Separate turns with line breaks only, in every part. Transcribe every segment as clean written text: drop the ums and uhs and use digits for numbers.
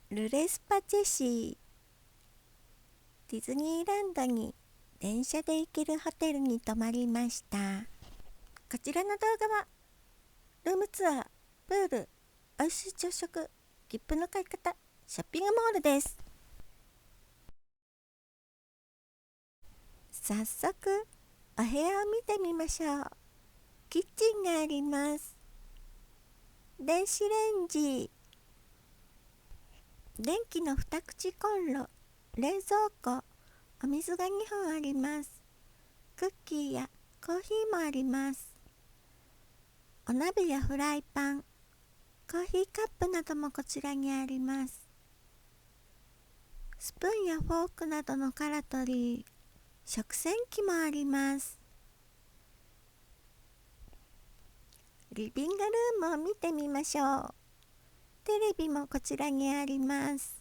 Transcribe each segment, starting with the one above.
ルレスパチェシー。ディズニーランドに電車で行けるホテルに泊まりました。こちらの動画はルームツアー、プール、おいしい朝食、切符の買い方、ショッピングモールです。早速お部屋を見てみましょう。キッチンがあります。電子レンジ、電気の2口コンロ、冷蔵庫、お水が2本あります。クッキーやコーヒーもあります。お鍋やフライパン、コーヒーカップなどもこちらにあります。スプーンやフォークなどのカラトリー、食洗機もあります。リビングルームを見てみましょう。テレビもこちらにあります。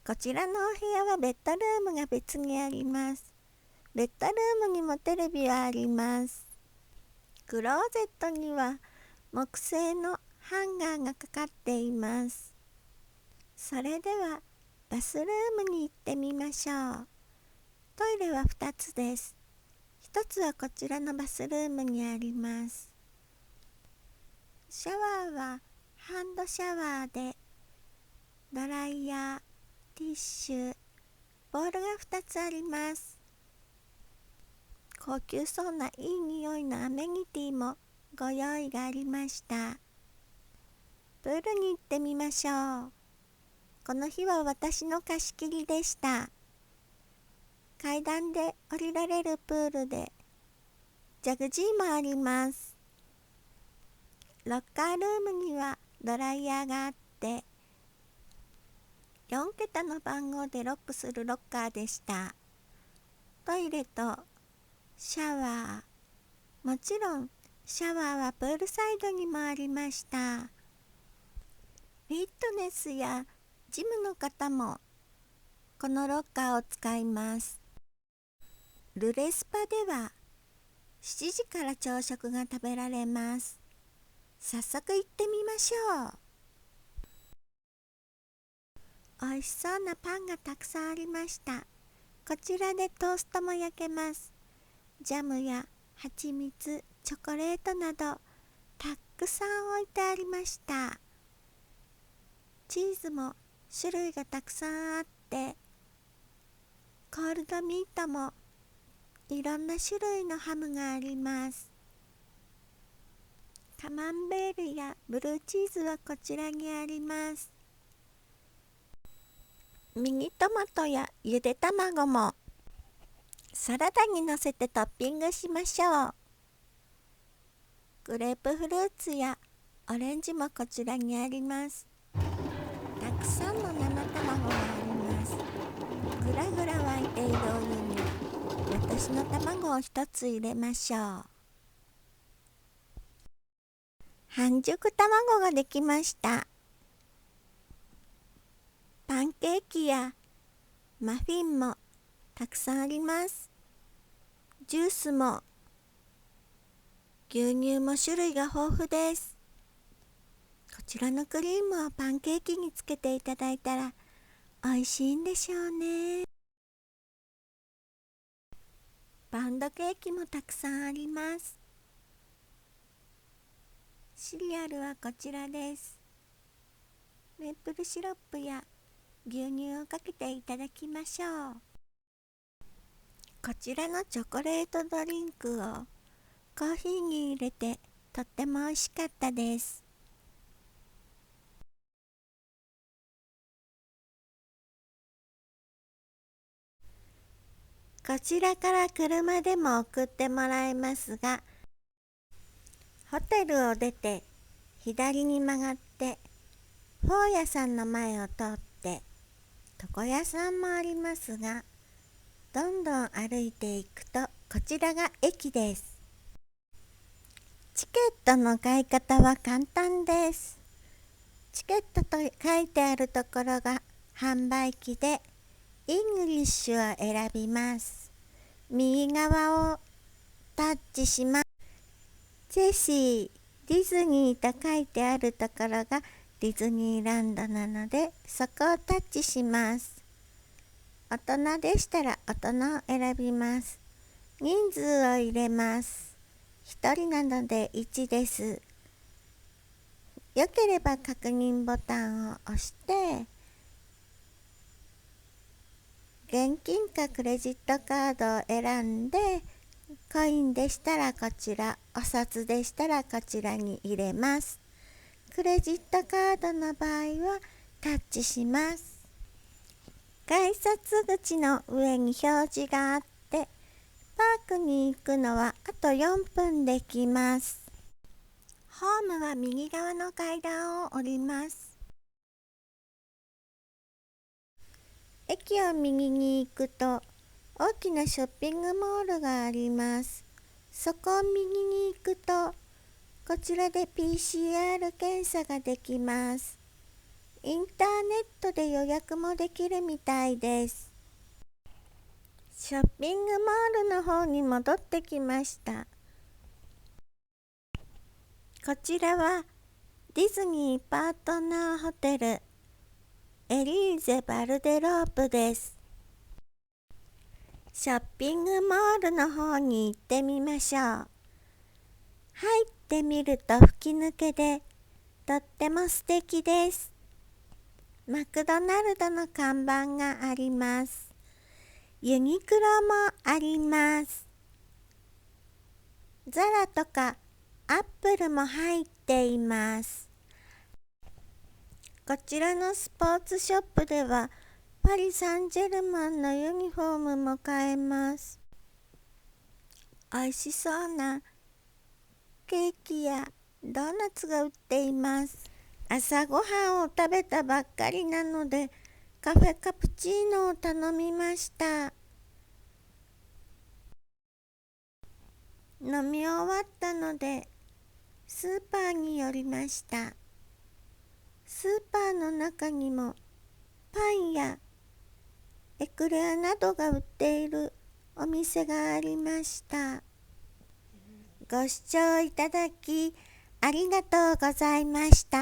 こちらのお部屋はベッドルームが別にあります。ベッドルームにもテレビはあります。クローゼットには木製のハンガーがかかっています。それではバスルームに行ってみましょう。トイレは2つです。1つはこちらのバスルームにあります。シャワーはハンドシャワーで、ドライヤー、ティッシュ、ボールが2つあります。高級そうないい匂いのアメニティもご用意がありました。プールに行ってみましょう。この日は私の貸し切りでした。階段で降りられるプールで、ジャグジーもあります。ロッカールームにはドライヤーがあって、4桁の番号でロックするロッカーでした。トイレとシャワー、もちろんシャワーはプールサイドにもありました。フィットネスやジムの方もこのロッカーを使います。ルレスパでは7時から朝食が食べられます。早速行ってみましょう。美味しそうなパンがたくさんありました。こちらでトーストも焼けます。ジャムや蜂蜜、チョコレートなどたくさん置いてありました。チーズも種類がたくさんあって、コールドミートもいろんな種類のハムがあります。カマンベールやブルーチーズはこちらにあります。ミニトマトやゆで卵もサラダにのせてトッピングしましょう。グレープフルーツやオレンジもこちらにあります。たくさんの生卵があります。ぐらぐら沸いているお湯に私の卵を一つ入れましょう。半熟卵ができました。パンケーキやマフィンもたくさんあります。ジュースも牛乳も種類が豊富です。こちらのクリームをパンケーキにつけていただいたら美味しいんでしょうね。パウンドケーキもたくさんあります。シリアルはこちらです。メープルシロップや牛乳をかけていただきましょう。こちらのチョコレートドリンクをコーヒーに入れてとっても美味しかったです。こちらから車でも送ってもらえますが、ホテルを出て左に曲がってフォー屋さんの前を通って床屋さんもありますが、どんどん歩いていくとこちらが駅です。チケットの買い方は簡単です。チケットと書いてあるところが販売機で、イングリッシュを選びます。右側をタッチします。ジェシー、ディズニーと書いてあるところがディズニーランドなのでそこをタッチします。大人でしたら大人を選びます。人数を入れます。1人なので1です。よければ確認ボタンを押して現金かクレジットカードを選んで、コインでしたらこちら、お札でしたらこちらに入れます。クレジットカードの場合はタッチします。改札口の上に表示があって、パークに行くのはあと4分できます。ホームは右側の階段を降ります。駅を右に行くと大きなショッピングモールがあります。そこを右に行くとこちらで PCR 検査ができます。インターネットで予約もできるみたいです。ショッピングモールの方に戻ってきました。こちらはディズニーパートナーホテルエリーゼ・バルデロープです。ショッピングモールの方に行ってみましょう。入ってみると吹き抜けでとっても素敵です。マクドナルドの看板があります。ユニクロもあります。ザラとかアップルも入っています。こちらのスポーツショップではパリ・サンジェルマンのユニフォームも買えます。おいしそうなケーキやドーナツが売っています。朝ごはんを食べたばっかりなのでカフェカプチーノを頼みました。飲み終わったのでスーパーに寄りました。スーパーの中にもパンやエクレアなどが売っているお店がありました。ご視聴いただきありがとうございました。